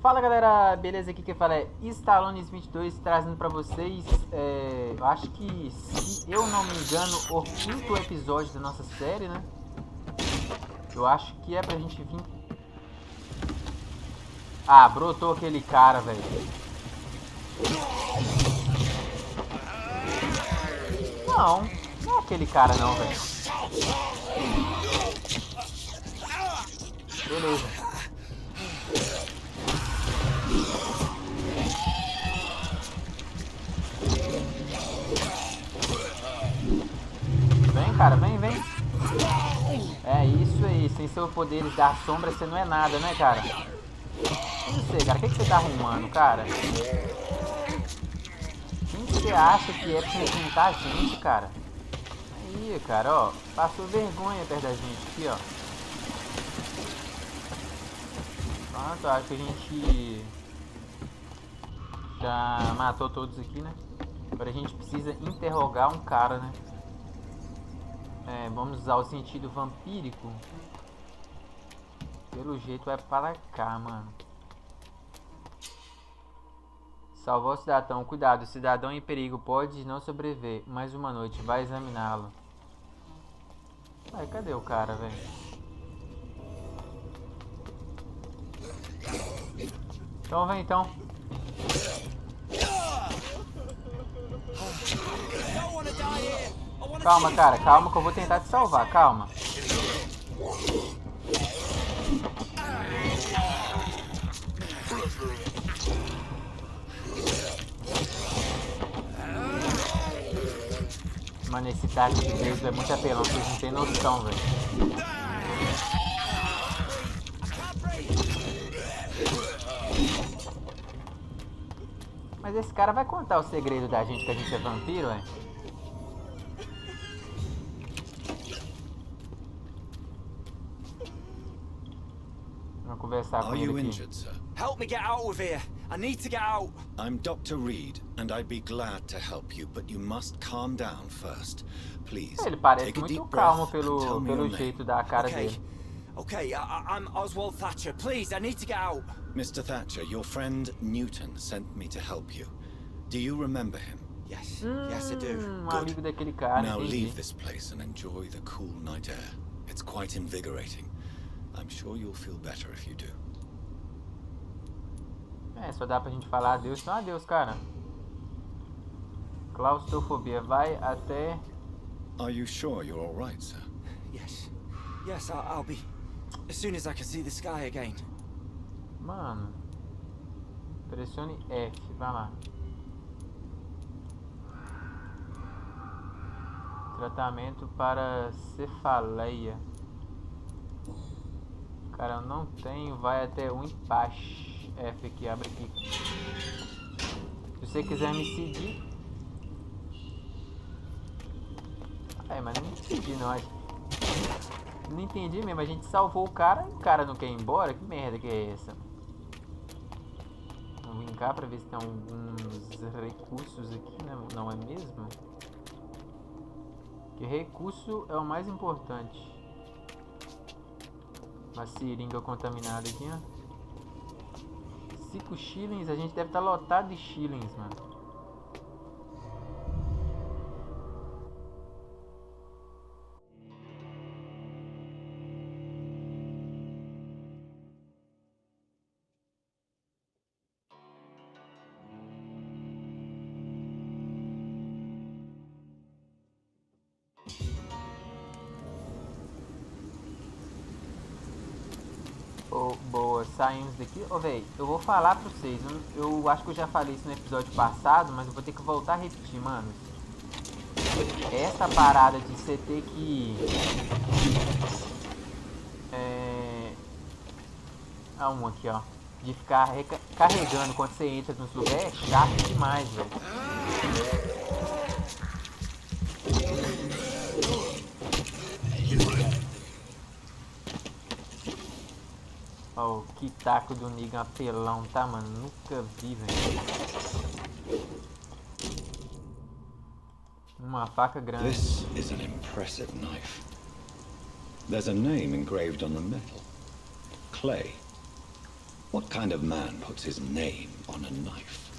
Fala galera, beleza? Aqui quem fala é Stallone22 trazendo pra vocês, eu acho que, se eu não me engano, o 5º episódio da nossa série, né? Eu acho que é pra gente vir... Ah, brotou aquele cara, velho. Não é aquele cara não, velho. Beleza. Vem, cara, vem. É isso aí, sem seus poderes da sombra você não é nada, né, cara? E você, cara, o que você tá arrumando, cara? Quem você acha que é pra você enfrentar a gente, cara? Aí, cara, ó, passou vergonha perto da gente aqui, ó. Pronto, acho que a gente já matou todos aqui, né? Agora a gente precisa interrogar um cara, né? Vamos usar o sentido vampírico. Pelo jeito é para cá, mano. Salvar o cidadão. Cuidado, o cidadão em perigo pode não sobreviver. Mais uma noite, vai examiná-lo. Ai, cadê o cara, velho? Então vem, então. Calma, cara, calma que eu vou tentar te salvar, calma. Mano, esse tático de Deus é muito apelão, vocês não tem noção, velho. Mas esse cara vai contar o segredo da gente, que a gente é vampiro, ué? Vamos conversar com ele aqui. Help me get out of here. I need to get out. I'm Dr. Reed, and I'd be glad to help you, but you must calm down first. Please. Ele parece take a muito deep calmo breath and tell pelo me your jeito name. da cara dele. Okay, I'm Oswald Thatcher. Please, I need to get out. Mr. Thatcher, your friend Newton sent me to help you. Do you remember him? Yes, yes I do. Amigo daquele cara, Now entendi. leave this place and enjoy the cool night air. It's quite invigorating. I'm sure you'll feel better if you do. Só dá pra gente falar adeus, então adeus, cara. Claustrofobia, vai até... Are you sure you're all right, sir? Yes, yes, I'll be. As soon as I can see the sky again. Mano, pressione F, vai lá. Tratamento para cefaleia. Cara, eu não tenho, vai até o empate. F aqui, abre aqui. Se você quiser me seguir... mas não me seguir não. Não entendi mesmo, a gente salvou o cara e o cara não quer ir embora? Que merda que é essa? Vamos vir cá pra ver se tem alguns recursos aqui, né? Não é mesmo? Que recurso é o mais importante. Uma seringa contaminada aqui, ó. 5 shillings, a gente deve estar lotado de shillings, mano. Boa, saímos daqui. Véi, eu vou falar pra vocês. Eu acho que eu já falei isso no episódio passado, mas eu vou ter que voltar a repetir, mano. Essa parada de você ter que... um aqui, ó. De ficar carregando quando você entra nos lugares é chato demais, velho. Ó, que taco do nigga apelão, tá, mano? Nunca vi, velho. Uma faca grande. This is an impressive knife. There's a name engraved on the metal. Clay. What kind of man puts his name on a knife?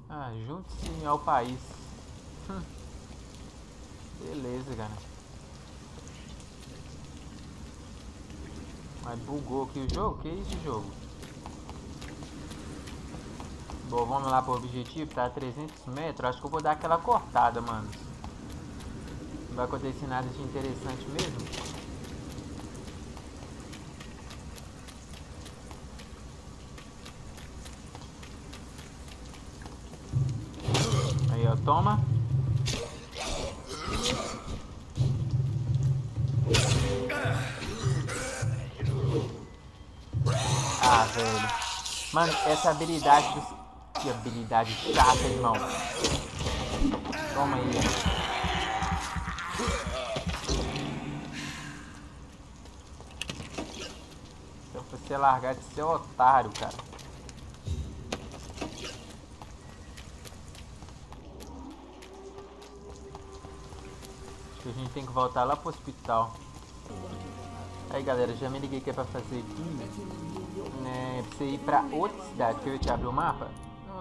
Ah, junte-se ao país. Beleza, cara. Mas bugou aqui o jogo? Que isso, jogo? Bom, vamos lá pro objetivo. Tá a 300 metros. Acho que eu vou dar aquela cortada, mano. Não vai acontecer nada de interessante mesmo. Aí, ó, toma. Ah, velho. Mano, essa habilidade dos... Que habilidade chata, irmão. Toma aí. Se eu fosse largar de ser otário, cara. A gente tem que voltar lá pro hospital. Aí, galera, já me liguei que é pra fazer aqui, né, pra você ir pra outra cidade, que eu te abri o mapa.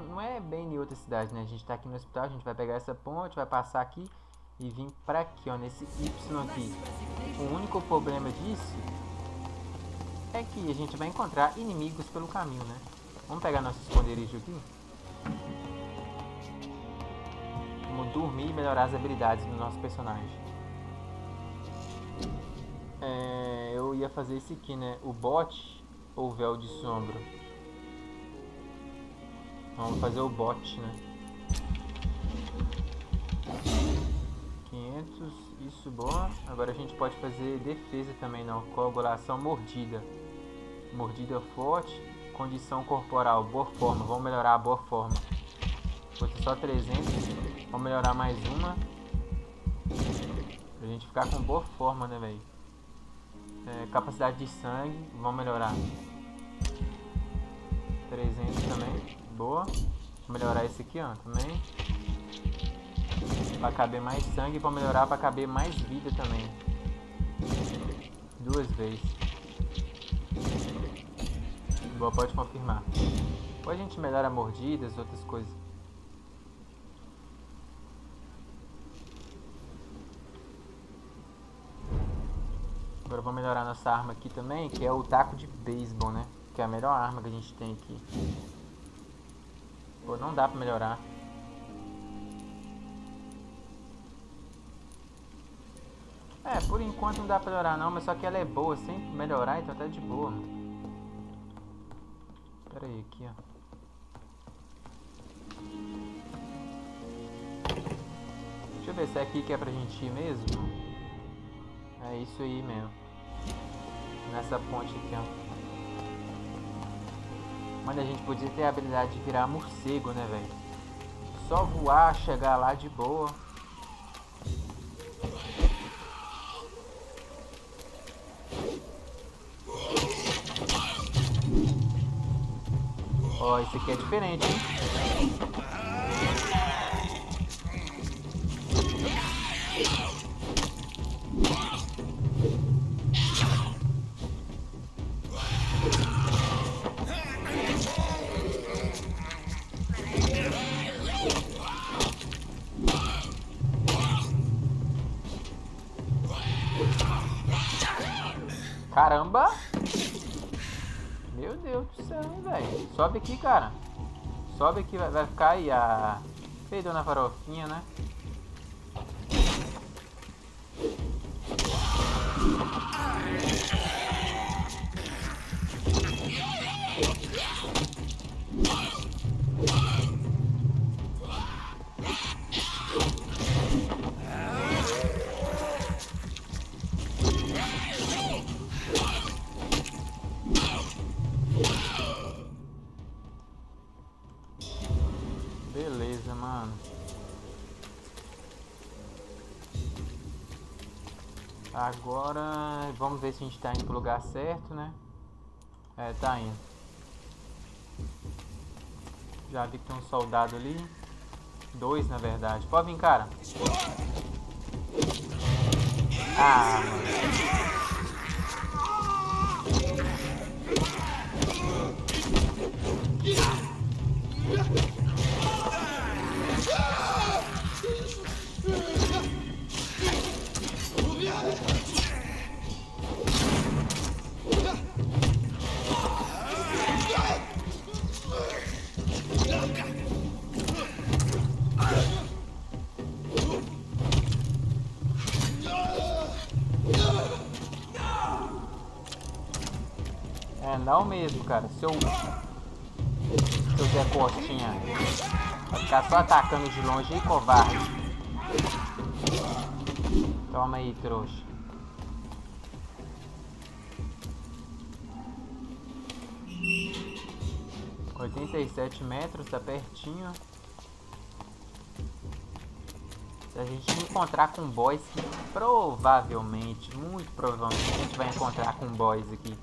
Não é bem em outra cidade, né, a gente tá aqui no hospital, a gente vai pegar essa ponte, vai passar aqui e vir pra aqui, ó, nesse Y aqui. O único problema disso é que a gente vai encontrar inimigos pelo caminho, né. Vamos pegar nosso esconderijo aqui. Vamos dormir e melhorar as habilidades do nosso personagem. Eu ia fazer esse aqui, né? O bot ou o véu de sombra? Vamos fazer o bot, né? 500, isso, boa. Agora a gente pode fazer defesa também, não? Coagulação, mordida. Mordida forte, condição corporal, boa forma. Vamos melhorar a boa forma. Custa só 300. Vamos melhorar mais uma. Pra gente ficar com boa forma, né, velho? Capacidade de sangue, vamos melhorar. 300 também, boa. Vou melhorar esse aqui, ó, também. Pra caber mais sangue, vou melhorar pra caber mais vida também. 2 vezes. Boa, pode confirmar. Ou a gente melhora mordidas, outras coisas. Agora vou melhorar nossa arma aqui também, que é o taco de beisebol, né? Que é a melhor arma que a gente tem aqui. Pô, não dá pra melhorar. Por enquanto não dá pra melhorar não, mas só que ela é boa, sem melhorar, então tá de boa, mano. Pera aí, aqui, ó. Deixa eu ver se é aqui que é pra gente ir mesmo. É isso aí mesmo. Nessa ponte aqui, ó. Mano, a gente podia ter a habilidade de virar morcego, né, velho? Só voar, chegar lá de boa. Ó, esse aqui é diferente, hein? Caramba! Meu Deus do céu, hein, velho? Sobe aqui, cara. Sobe aqui, vai ficar aí a... Feidou na farofinha, né? Beleza, mano. Agora vamos ver se a gente tá indo pro lugar certo, né? Tá indo. Já vi que tem um soldado ali. 2, na verdade. Pode vir, cara. Ah, mano. É, não mesmo, cara. Seu Zé Costinha. Vai ficar só atacando de longe aí, covarde. Toma aí, trouxa. Com 87 metros, tá pertinho. Se a gente encontrar com boys, que provavelmente, muito provavelmente, a gente vai encontrar com boys aqui.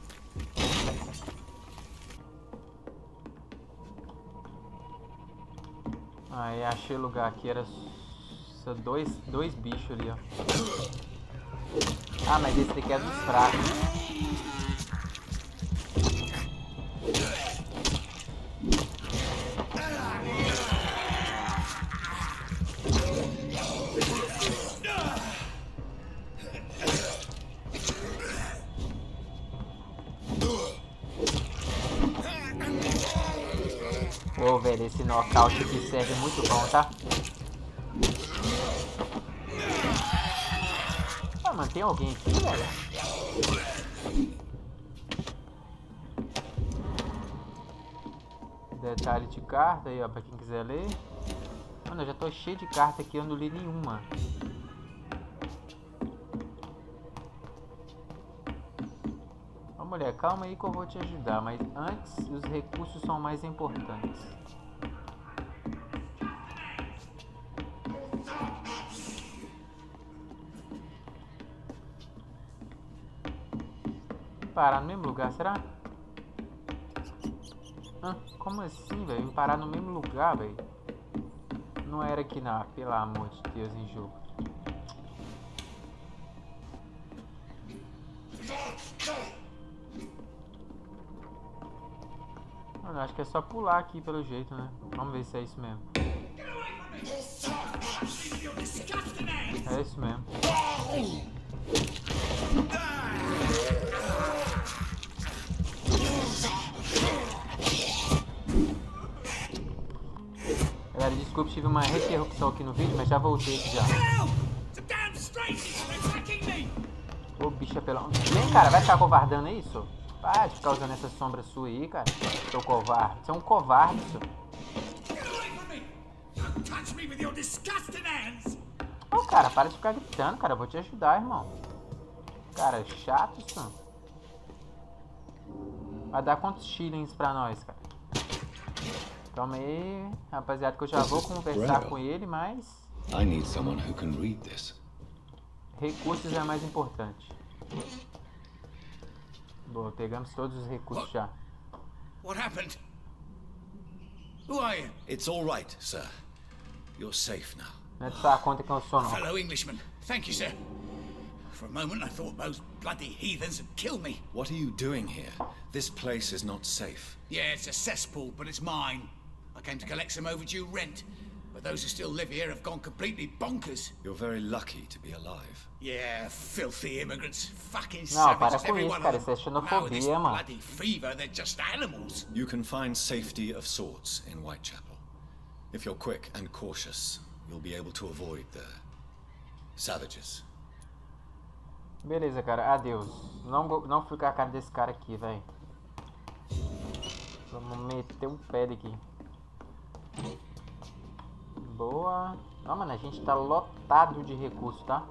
Aí achei lugar aqui, era só dois bichos ali, ó. Ah, mas esse daqui é dos fracos. Ô, velho, esse nocaute aqui serve muito bom, tá? Ah, mano, tem alguém aqui, velho? Detalhe de carta aí, ó, pra quem quiser ler. Mano, eu já tô cheio de carta aqui, eu não li nenhuma. Ô, mulher, calma aí que eu vou te ajudar, mas antes os recursos são mais importantes. Parar no mesmo lugar, será? Como assim, velho? Parar no mesmo lugar, velho? Não era aqui não, pelo amor de Deus, em jogo. Mano, acho que é só pular aqui pelo jeito, né? Vamos ver se é isso mesmo. É isso mesmo. Galera, desculpe, tive uma interrupção aqui no vídeo, mas já voltei aqui já. Ô, bicha pelão. Vem, cara, vai ficar covardando isso? Para de ficar usando essa sombra sua aí, cara. Seu covarde. Você é um covarde, senhor. Ô, cara, para de ficar gritando, cara. Eu vou te ajudar, irmão. Cara, chato, senhor. Vai dar quantos shillings pra nós, cara? Calma aí, rapaziada, que eu já vou conversar com ele, mas... I need someone who can read this. Recursos é mais importante. Boa, pegamos todos os recursos já. What happened? Who are you? It's all right, sir. You're safe now. Não é de sua conta que eu sou, não. Fellow Englishman. Thank you, sir. For a moment I thought those bloody heathens had killed me. What are you doing here? This place is not safe. Yeah, it's a cesspool, but it's mine. I came to collect some overdue rent, but those who still live here have gone completely bonkers. You're very lucky to be alive. Yeah, filthy immigrants. Fucking Não, para savages, com every isso, one cara. of Isso é them. Now with this xenofobia, mano. bloody fever, they're just animals. You can find safety of sorts in Whitechapel. If you're quick and cautious, you'll be able to avoid the savages. Beleza, cara. Adeus. Não fui com a cara desse cara aqui, velho. Vamos meter o pé daqui. Boa. Não, mano, a gente tá lotado de recursos, tá?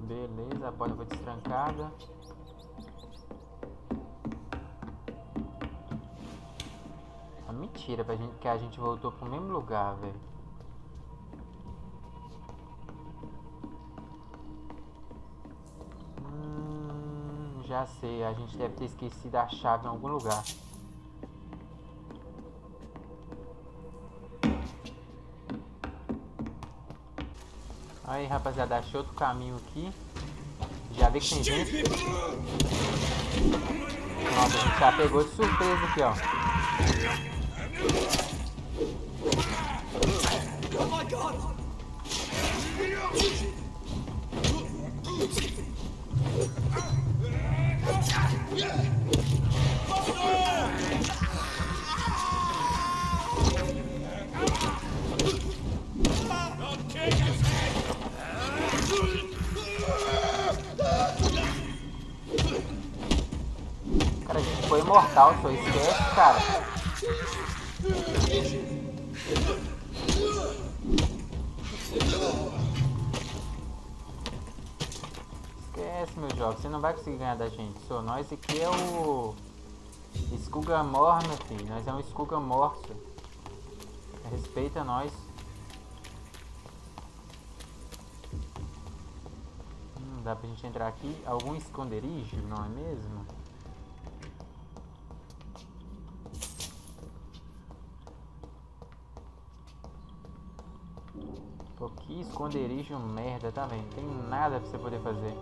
Beleza, a porta foi destrancada. Ah, mentira, que a gente voltou pro mesmo lugar, velho. Já sei, a gente deve ter esquecido a chave em algum lugar. Aí, rapaziada, achei outro caminho aqui. Já vi que tem gente. Nossa, a gente já pegou de surpresa aqui, ó. Oh my God! imortal, só esquece, cara. Esquece, meu jovem, você não vai conseguir ganhar da gente. Só nós aqui é o Skugamor, meu filho. Nós é um Skugamor. Respeita nós. Dá pra gente entrar aqui. Algum esconderijo, não é mesmo? Pô, que esconderijo merda, tá vendo? Não tem nada pra você poder fazer.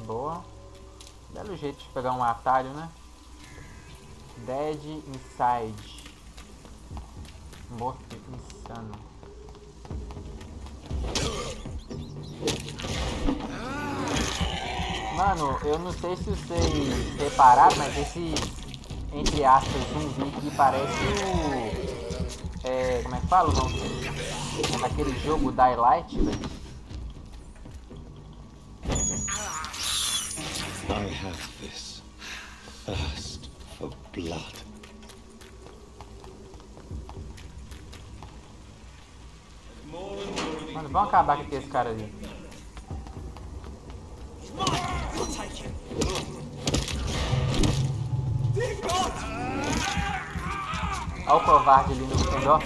Boa. Belo jeito de pegar um atalho, né? Dead Inside. Morto insano. Mano, eu não sei se vocês repararam, mas esse, entre aspas, zumbi aqui parece o... como é que fala o nome? É daquele jogo Daylight, velho. I have this thirst for blood. Mano, vamos acabar com esse cara ali. Olha o covarde ali no fundo, ó.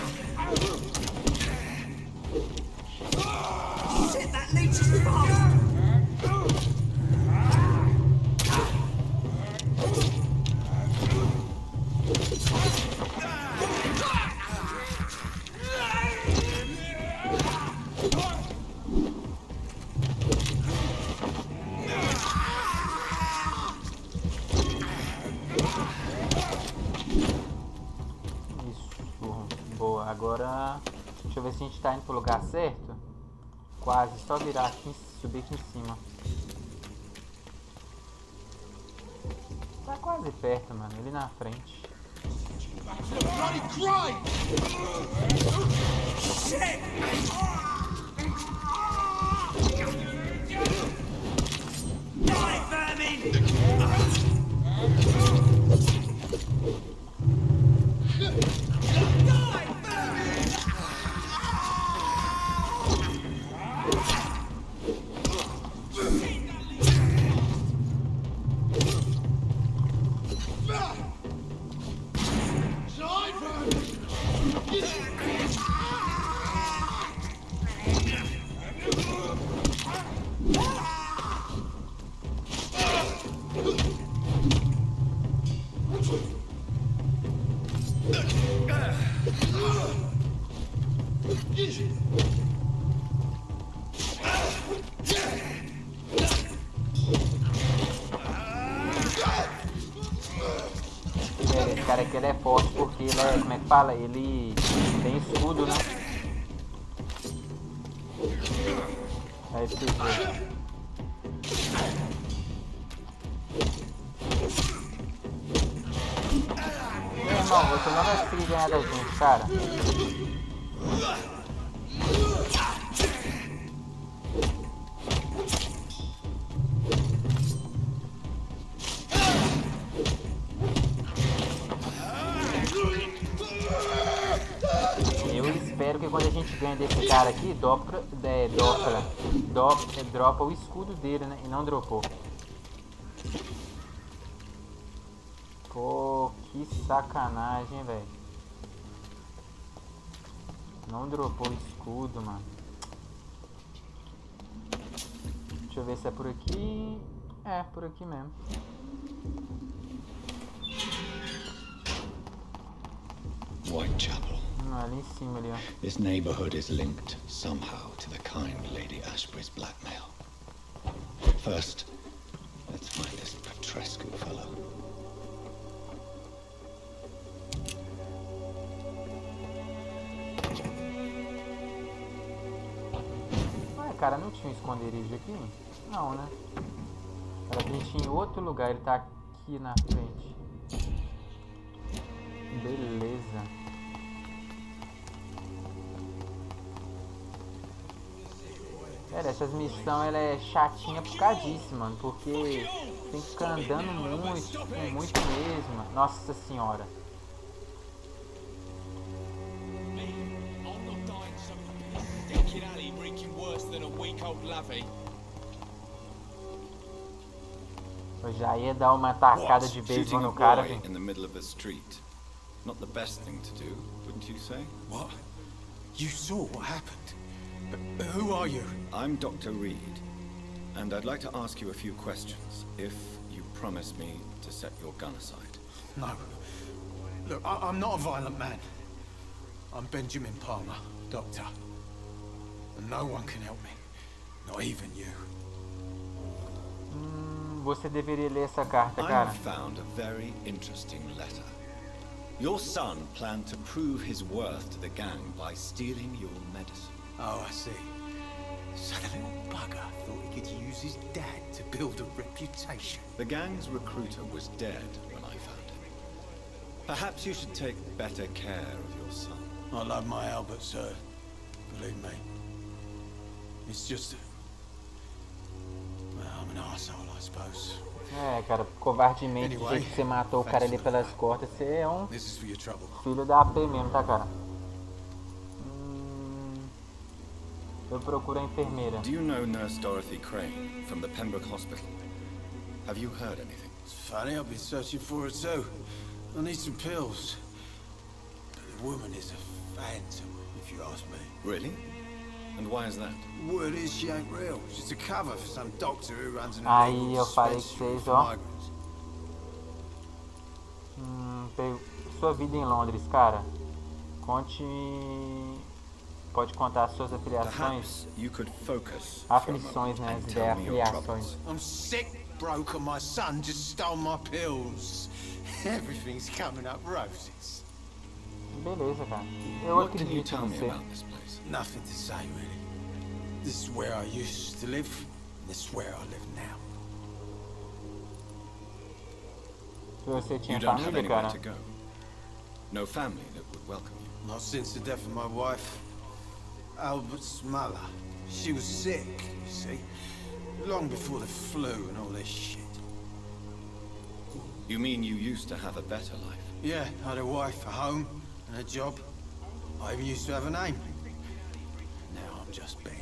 Agora, deixa eu ver se a gente tá indo pro lugar certo. Quase, só virar aqui, subir aqui em cima. Tá quase perto, mano, ali na frente. Esse cara aqui ele é forte porque ele é, como é que fala? Ele tem escudo, né? Aí você vê. Meu irmão, você não vai conseguir ganhar da gente, cara. Espero que quando a gente ganha desse cara aqui, dropa o escudo dele, né? E não dropou. Pô, que sacanagem, velho. Não dropou o escudo, mano. Deixa eu ver se é por aqui. É, por aqui mesmo. Whitechapel. Ali em cima, ali, ó. This neighborhood is linked somehow to the kind Lady Ashbury's blackmail. First, let's find this Petrescu fellow. Ué, cara, não tinha um esconderijo aqui? Não, né? Era pra gente ir em outro lugar, ele tá aqui na frente. Beleza. Cara, essas missões ela é chatinha por causa disso, mano. Porque tem que ficar andando muito mesmo. Nossa senhora. Eu já ia dar uma tacada de beisebol no cara, Shooting a boy velho. in the middle of a street. Not the best thing to do, wouldn't you say? What? You saw what happened? Who are you? I'm Dr. Reed, and I'd like to ask you a few questions, if you promise me to set your gun aside. No. Look, I'm not a violent man. I'm Benjamin Palmer, doctor. And no one can help me. Not even you. Você deveria ler essa carta, I cara. have found a very interesting letter. Your son planned to prove his worth to the gang by stealing your medicine. Oh, I see. So the little bugger thought he could use his dad to build a reputation. The gang's recruiter was dead when I found him. Perhaps you should take better care of your son. I love my Albert, sir. Believe me. It's just... Well, I'm an arsehole, I suppose. É, cara, covardemente, do jeito que você matou o cara ali pelas costas, você é um This is for your trouble. filho da AP mesmo, tá, cara? Eu procuro a enfermeira. Do you know Nurse Dorothy Crane from the Pembroke Hospital? Have you heard anything? It's funny, I've been searching for her too. I need some pills. But the woman is a phantom, if you ask me. Really? And why is that? Word is she ain't real. She's a cover for some doctor who runs an Aí illegal eu falei que dispensary vocês, for ó. migrants. Sua vida em Londres, cara. Conte. Pode contar as suas afiliações. Perhaps you could focus for a Aflições, moment né? and As tell me your afiliações. troubles. I'm sick, broke, and my son just stole my pills. Everything's coming up roses. Beleza, cara. Eu What can you acredito tell em me você. about this place? Nothing to say, really. This is where I used to live, and this is where I live now. Você tinha You don't have família, anywhere cara? to go. No family that would welcome you. Not since the death of my wife, Albert's mother. She was sick, you see. Long before the flu and all this shit. You mean you used to have a better life? Yeah, I had a wife, a home, and a job. I even used to have a name. Now I'm just Ben.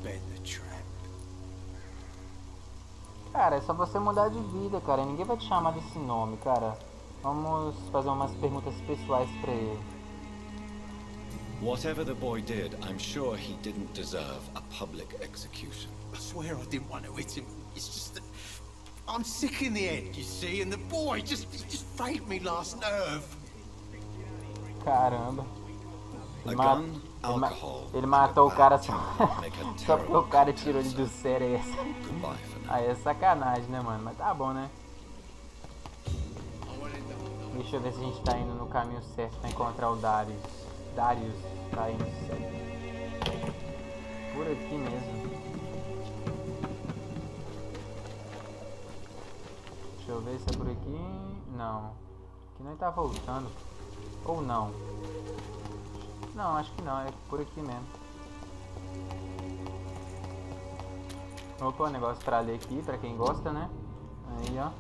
Ben the Tramp. Cara, é só você mudar de vida, cara. Ninguém vai te chamar desse nome, cara. Vamos fazer umas perguntas pessoais pra ele. Whatever the boy did, I'm sure he didn't deserve a public execution. I swear I didn't want to hit him. It's just that I'm sick in the head, you see, and the boy just failed me last nerve. Caramba. A Ele, gun, alcohol, ele matou o cara só, make a só porque o terrible cara tirou ele do sério. Goodbye for now. Aí é sacanagem, né, mano? Mas tá bom, né? Deixa eu ver se a gente tá indo no caminho certo pra encontrar o Darius. Darius, tá indo certo. Por aqui mesmo. Deixa eu ver se é por aqui. Não. Aqui não tá voltando. Ou não. Não, acho que não. É por aqui mesmo. Vou pôr um negócio pra ler aqui, pra quem gosta, né? Aí, ó.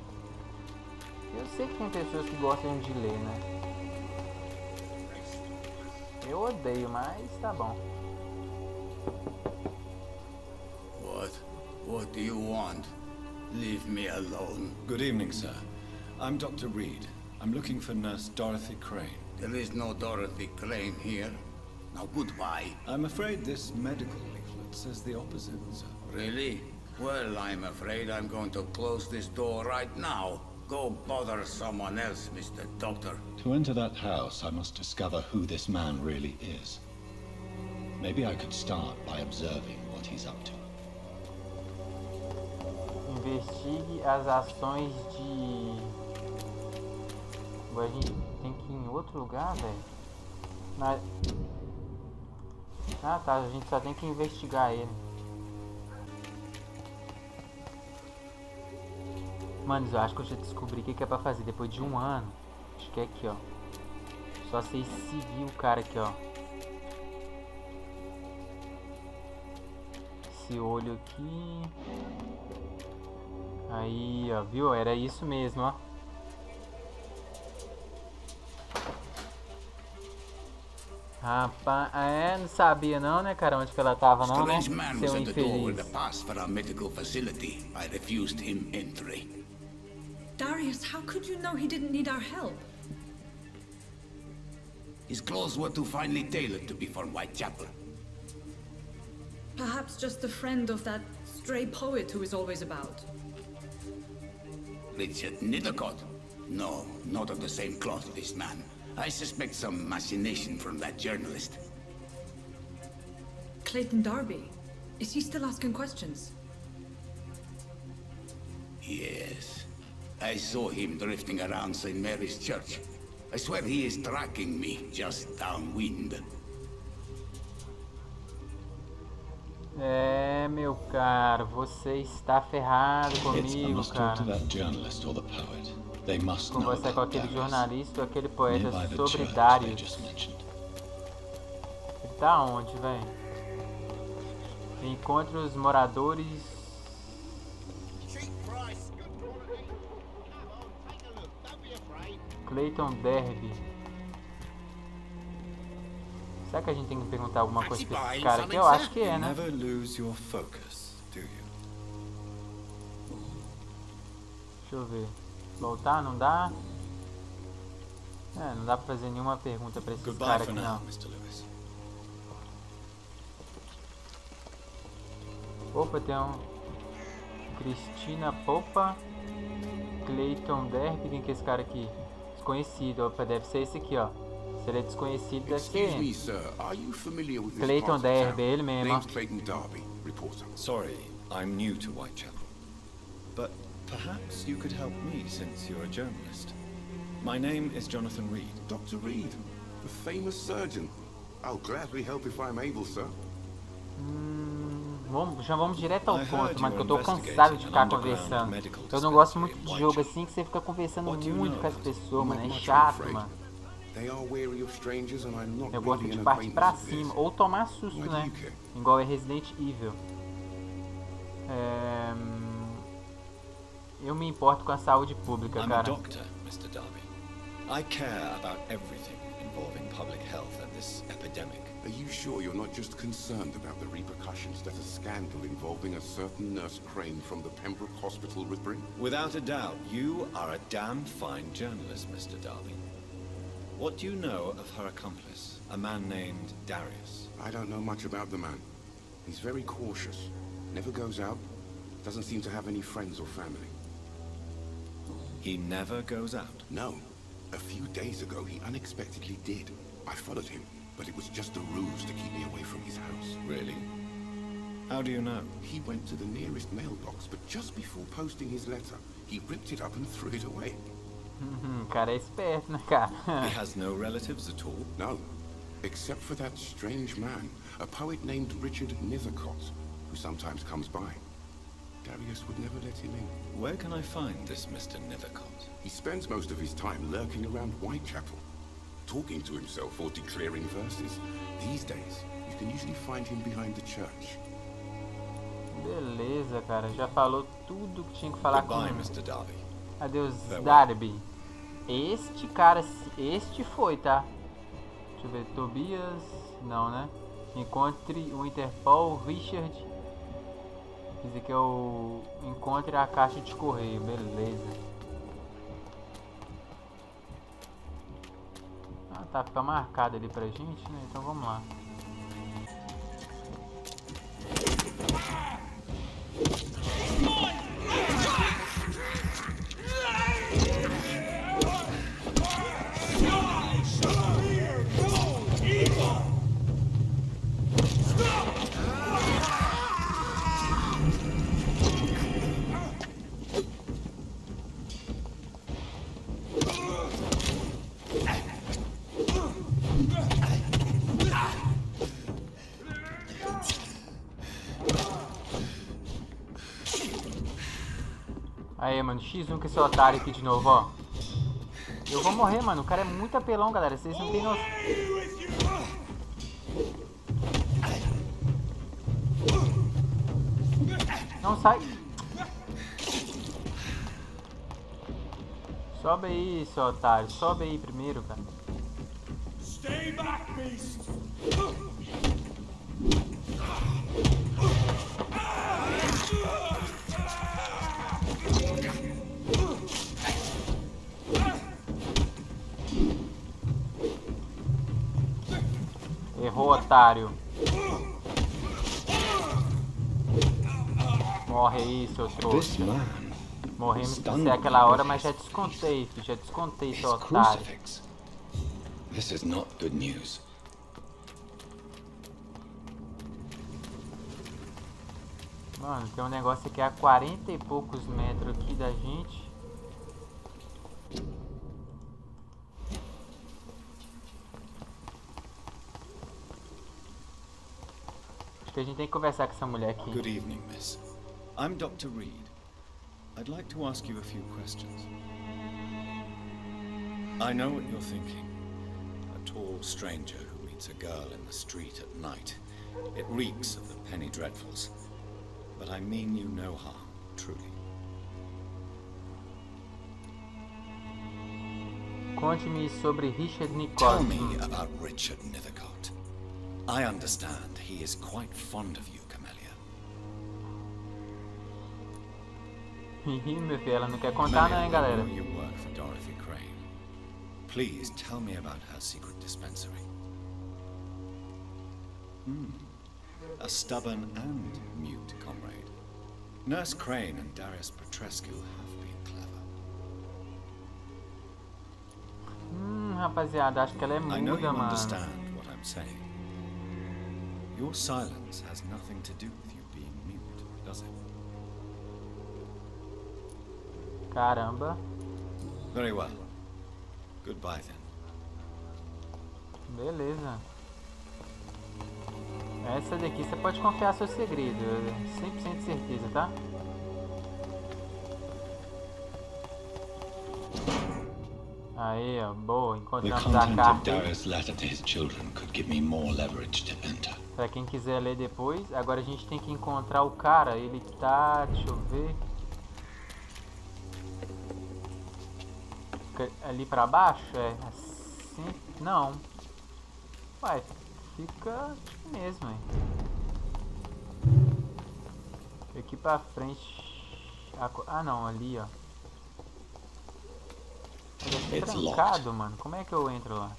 Eu sei que tem pessoas que gostam de ler, né? Eu odeio, mas tá bom. What do you want? Leave me alone. Good evening, sir. I'm Dr. Reed. I'm looking for Nurse Dorothy Crane. There is no Dorothy Crane here. Now goodbye. I'm afraid this medical leaflet says the opposite, sir. Really? Well, I'm afraid I'm going to close this door right now. Go bother someone else, Mr. Doctor. To enter that house, I must discover who this man really is. Maybe I could start by observing what he's up to. Investigue as ações de... Agora a gente tem que ir em outro lugar, velho. Mas... Ah tá, a gente só tem que investigar ele. Mano, eu acho que eu já descobri o que é pra fazer depois de um ano. Acho que é aqui, ó. Só vocês seguir o cara aqui, ó. esse olho aqui. Aí, ó, viu? Era isso mesmo, ó. Rapaz, não sabia não, né, cara, onde que ela tava não, né? Seu infeliz. Darius, how could you know he didn't need our help? His clothes were too finely tailored to be from Whitechapel. Perhaps just a friend of that stray poet who is always about. Richard Nethercott? No, not of the same cloth as this man. I suspect some machination from that journalist. Clayton Darby. Is he still asking questions? Yes. I saw him drifting around St. Mary's Church. I swear he is tracking me just downwind. É, meu caro, você está ferrado comigo, cara. Conversar com aquele jornalista ou aquele poeta sobre Darius. Ele tá onde, velho? Encontre os moradores. Clayton Derby. Será que a gente tem que perguntar alguma coisa pra esse cara aqui? Eu acho que é, né? Never lose your focus, do you? Deixa eu ver. Voltar, não dá? Não dá pra fazer nenhuma pergunta pra esse cara aqui, não. Opa, tem um... Cristina Popa. Clayton Derby. Quem que é esse cara aqui? Desconhecido. Opa, deve ser esse aqui, ó. Se ele é desconhecido, deve ser Clayton Derby, ele mesmo. Sorry, I'm new to Whitechapel. But perhaps you could help me since you're a journalist. My name is Jonathan Reed. Dr. Reed, the famous surgeon. I'll gladly help if I'm able, sir. Já vamos direto ao ponto, mano, que eu tô cansado de ficar conversando. Eu não gosto muito de jogo assim, que você fica conversando muito com as pessoas, mano, é chato, mano. Eu gosto de partir pra cima, ou tomar susto, né? Igual é Resident Evil. Eu me importo com a saúde pública, cara. I'm a doctor, Mr. Darby. I care about everything involving public health and this epidemic. Are you sure you're not just concerned about the repercussions that a scandal involving a certain nurse Crane from the Pembroke Hospital would bring? Without a doubt, you are a damn fine journalist, Mr. Darby. What do you know of her accomplice, a man named Darius? I don't know much about the man. He's very cautious. Never goes out. Doesn't seem to have any friends or family. He never goes out? No. A few days ago, he unexpectedly did. I followed him, but it was just a ruse to keep me away from his house. Really? How do you know? He went to the nearest mailbox, but just before posting his letter, he ripped it up and threw it away. Cara é esperto, né, cara? He has no relatives at all? No, except for that strange man, a poet named Richard Nethercott, who sometimes comes by. Darius would never let him in. Where can I find this Mr. Nethercott? He spends most of his time lurking around Whitechapel, talking to himself or declaring verses. These days, you can usually find him behind the church. Beleza, cara. Já falou tudo que tinha que falar com ele. Mr. Darby. Adeus, Darby. Este cara, este foi, tá? Deixa eu ver, Tobias, não, né? Encontre o Interpol, Richard. Esse aqui é o... Encontre a caixa de correio, beleza. Ah, tá, fica marcado ali pra gente, né? Então vamos lá. Aí, mano, X1 com esse otário aqui de novo, ó. Eu vou morrer, mano. O cara é muito apelão, galera. Vocês não tem noção. Não sai. Sobe aí, seu otário. Sobe aí primeiro, cara. Stay back, beast! Errou, otário. Morre aí, seu trouxa. Morremos pra ser aquela hora, mas já descontei, filho. Já descontei, seu otário. This is not good news. Mano, tem um negócio aqui a 40 e poucos metros aqui da gente. Acho que a gente tem que conversar com essa mulher aqui. Good evening, miss. I'm Dr. Reed. I'd like to ask you a few questions. I know what you're thinking. A tall stranger who meets a girl in the street at night. It reeks of the penny dreadfuls. But I mean you no harm, truly. Conte-me sobre Richard Tell Nicole. me about Richard Nethercott. I understand he is quite fond of you, Camellia. Ih, meu filho, ela não quer contar não, hein, galera. I know you work for Dorothy Crane. Please tell me about her secret dispensary. A stubborn and mute comrade. Nurse Crane and Darius Petrescu have been clever. Rapaziada, acho que ela é I know you muda, mano. understand what I'm saying. Your silence has nothing to do with you being mute, does it? Caramba. Very well. Goodbye then. Beleza. Essa daqui você pode confiar seu segredo, 100% de certeza, tá? Aí, ó, boa, The encontramos a content of carta. Darius' letter to his children could give me more leverage to enter. Pra quem quiser ler depois, agora a gente tem que encontrar o cara, ele tá, deixa eu ver. Fica ali pra baixo, é assim, não. Ué, fica mesmo, hein. Aqui pra frente, ah não, ali ó. Deve ser It's trancado, mano, como é que eu entro lá?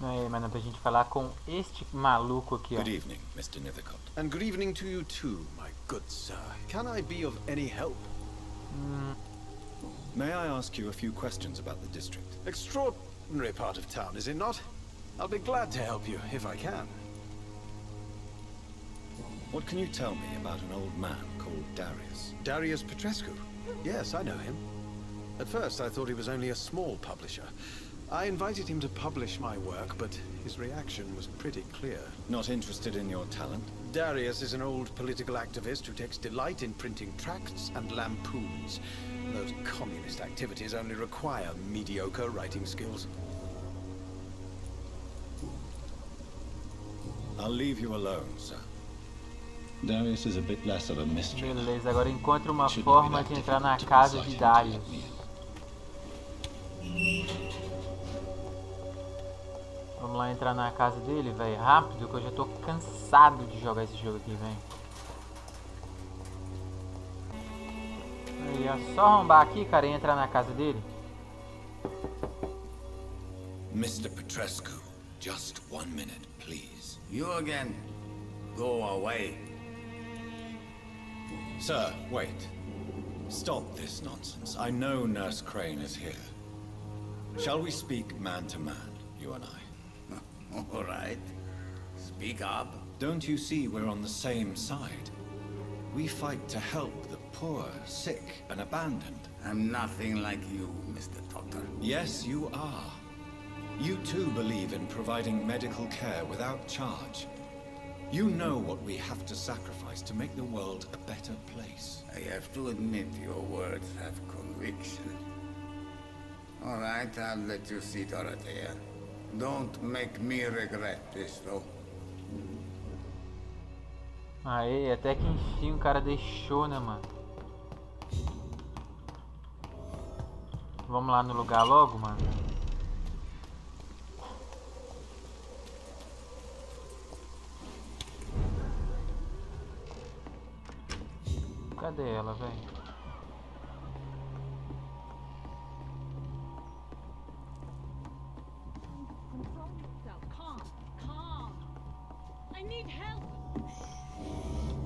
Aí, mano, pra gente falar com este maluco aqui, ó. Good evening, Mr. Nethercott. And good evening to you too, my good sir. Can I be of any help? May I ask you a few questions about the district? Extraordinary part of town, is it not? I'll be glad to help you, if I can. What can you tell me about an old man called Darius? Darius Petrescu? Yes, I know him. At first, I thought he was only a small publisher. I invited him to publish my work, but his reaction was pretty clear. Not interested in your talent? Darius is an old political activist who takes delight in printing tracts and lampoons. Those communist activities only require mediocre writing skills. I'll leave you alone, sir. Darius is a bit less of a mystery. Beleza, agora encontre uma forma de entrar na casa de Darius. Vamos lá entrar na casa dele, velho. Rápido, que eu já tô cansado de jogar esse jogo aqui, velho. Aí, é só arrombar aqui, cara, e entrar na casa dele. Mr. Petrescu, just 1 minute, please. You again? Go away. Sir, wait. Stop this nonsense. I know Nurse Crane is here. Shall we speak man to man, you and I? All right. Speak up. Don't you see we're on the same side? We fight to help the poor, sick, and abandoned. I'm nothing like you, Mr. Doctor. Yes, you are. You too believe in providing medical care without charge. You know what we have to sacrifice to make the world a better place. I have to admit your words have conviction. All right, I'll let you see Dorothea. Don't make me regret this, though. Aê, até que enfim o cara deixou, né, mano? Vamos lá no lugar logo, mano? Cadê ela, velho?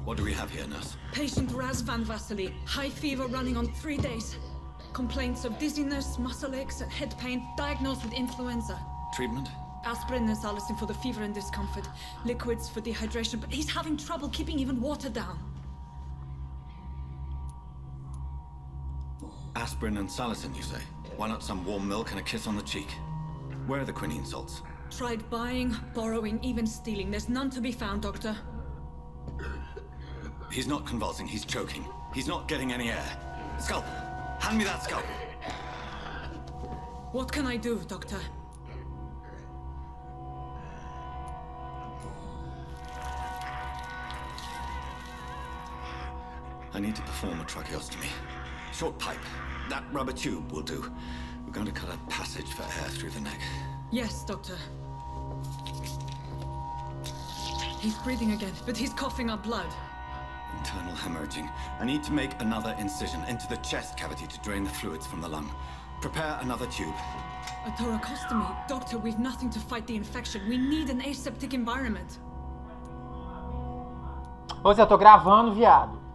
What do we have here, nurse? Patient Raz Van Vasily. High fever running on 3 days. Complaints of dizziness, muscle aches, and head pain. Diagnosed with influenza. Treatment? Aspirin and salicin for the fever and discomfort. Liquids for dehydration, but he's having trouble keeping even water down. Aspirin and salicin, you say? Why not some warm milk and a kiss on the cheek? Where are the quinine salts? Tried buying, borrowing, even stealing. There's none to be found, Doctor. He's not convulsing, he's choking. He's not getting any air. Scalpel! Hand me that scalpel! What can I do, Doctor? I need to perform a tracheostomy. Short pipe. That rubber tube will do. We're going to cut a passage for air through the neck. Yes, Doctor. He's breathing again, but he's coughing up blood. Internal hemorrhaging. I need to make another incision into the chest cavity to drain the fluids from the lung. Prepare another tube. A thoracostomy? Doctor, we've nothing to fight the infection. We need an aseptic environment. Ô Zé, eu tô gravando, viado.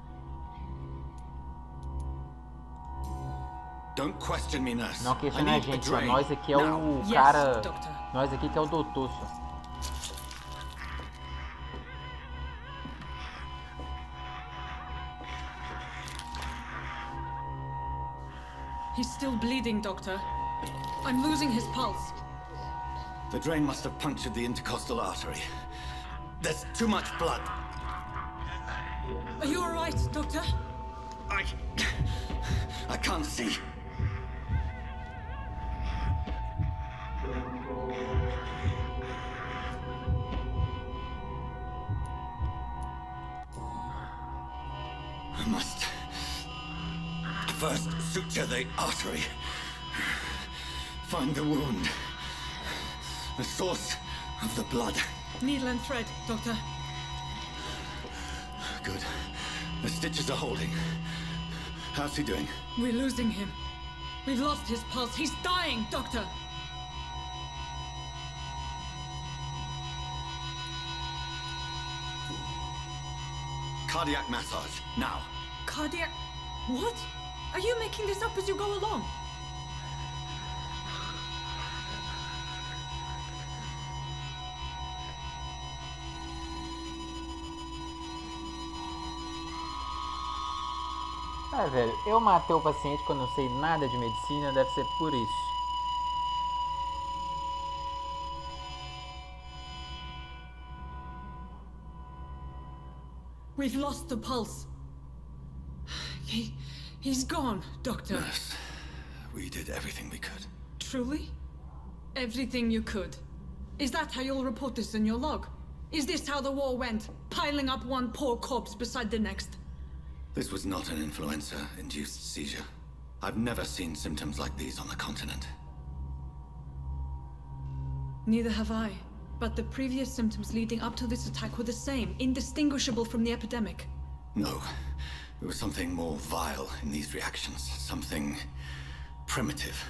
Don't question me, nurse. Não questiona a gente, só. Nós aqui é o Yes, cara... Doctor. Nós aqui que é o doutor, só. He's still bleeding, Doctor. I'm losing his pulse. The drain must have punctured the intercostal artery. There's too much blood. Are you all right, Doctor? I can't see. I must first suture the artery. Find the wound. The source of the blood. Needle and thread, Doctor. Good. The stitches are holding. How's he doing? We're losing him. We've lost his pulse. He's dying, Doctor. Cardiac massage, now. Cardiac... What? Are you making this up as you go along? É, velho, eu matei o paciente quando eu não sei nada de medicina, deve ser por isso. We've lost the pulse. He's gone, Doctor. Nurse, we did everything we could. Truly? Everything you could. Is that how you'll report this in your log? Is this how the war went? Piling up one poor corpse beside the next? This was not an influenza-induced seizure. I've never seen symptoms like these on the continent. Neither have I. But the previous symptoms leading up to this attack were the same, indistinguishable from the epidemic. No. There was something more vile in these reactions. Something primitive.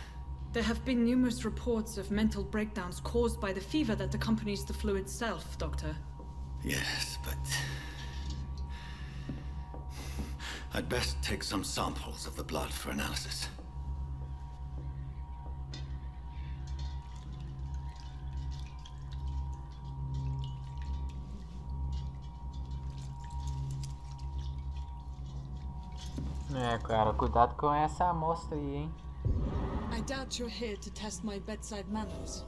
There have been numerous reports of mental breakdowns caused by the fever that accompanies the flu itself, Doctor. Yes, but... I'd best take some samples of the blood for analysis. É, cara, cuidado com essa amostra aí, hein? I doubt you're here to test my bedside manners.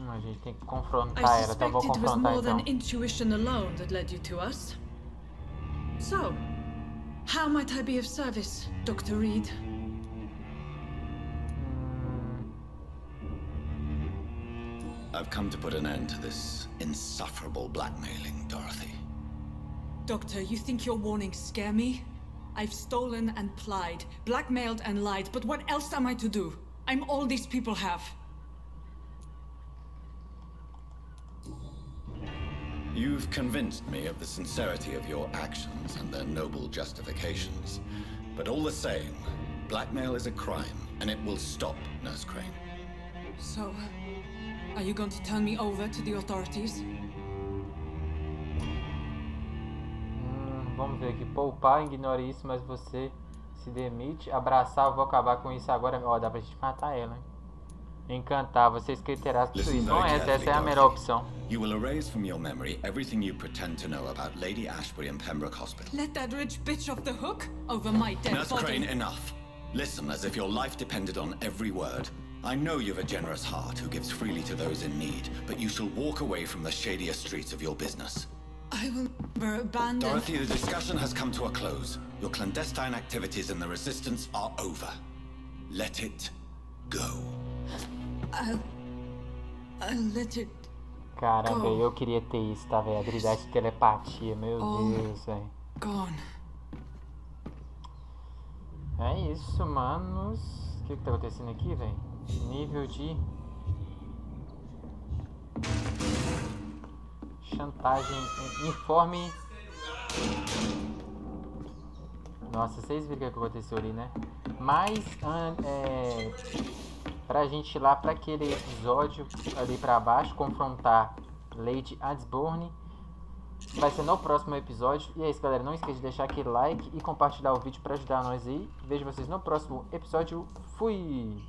A gente tem que confrontar I ela, então eu vou suspect it was confrontar more than então. intuition alone that led you to us. So, how might I be of service, Dr. Reed? I've come to put an end to this insufferable blackmailing, Dorothy. Doctor, you think your warnings scare me? I've stolen and plied, blackmailed and lied, but what else am I to do? I'm all these people have. You've convinced me of the sincerity of your actions and their noble justifications. But all the same, blackmail is a crime, and it will stop, Nurse Crane. So, are you going to turn me over to the authorities? Vamos ver aqui. Poupar, ignore isso, mas você se demite. Abraçar, eu vou acabar com isso agora. Ó, dá pra gente matar ela, hein? Encantar, você esquecerá tudo isso. Não é essa é a melhor opção. You will erase from your memory everything you pretend to know about Lady Ashbury and Pembroke Hospital. Let that rich bitch off the hook over my dead Nurse body. Crane, enough. Listen as if your life depended on every word. I know you've a generous heart who gives freely to those in need, but you shall walk away from the shadier streets of your business. I will never abandon... Dorothy, the discussion has come to a close. Your clandestine activities in the Resistance are over. Let it go. I'll let it... Caramba, eu queria ter isso, tá, velho? Habilidade de telepatia, meu Deus, velho. Gone. É isso, manos. O que tá acontecendo aqui, velho? Nível de... chantagem, informe. Nossa, vocês viram o que aconteceu ali, né? Mas pra gente ir lá pra aquele episódio ali pra baixo, confrontar Lady Ashbury, vai ser no próximo episódio. E é isso, galera, não esqueça de deixar aquele like e compartilhar o vídeo pra ajudar nós aí. Vejo vocês no próximo episódio. Fui!